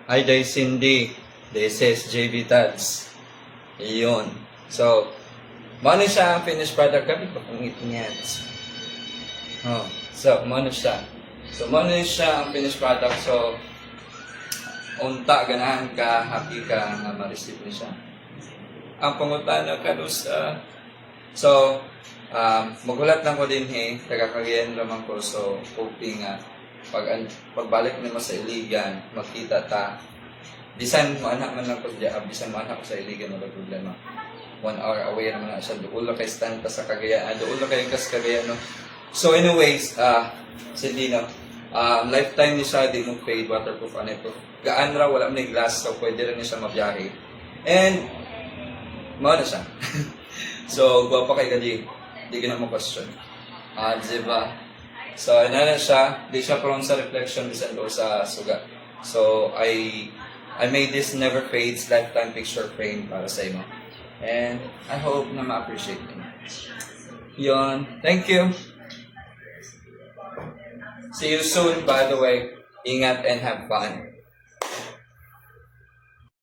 Hi, day Cindy. This is JB Tads. Iyon. So, mano siya ang finished product. Gabi pa kung niya. Mano siya. So, mano siya ang finished product. So, unta, ganahan ka, happy ka na ma-receive niya siya. Ang pangutana ka sa... So, magulat lang ko din taga-Cagayan naman ko. So, hoping pagbalik naman sa Iligan, makita ta. Bisan mo anak man lang ko diya, bisan mo anak ko sa Iligan, wala problema. 1 hour away naman na siya. Doon lang kay stand pa sa Cagayan. Doon lang kayo kas Cagayan, no? So anyways, Cindy, no? Lifetime ni siya, di mo paid, waterproof, ito. Gaan raw, wala mo na glass, so pwede rin niya mabiyahe. And, mao na siya. So, guwapa kay Gadi. Di ka na mo question. Diba? So, na siya. Di siya prone sa reflection, bisan o sa sugat. So, I made this Never Fades lifetime picture frame para sa imo. And I hope na ma-appreciate mo. Yun. Thank you. See you soon, by the way. Ingat and have fun.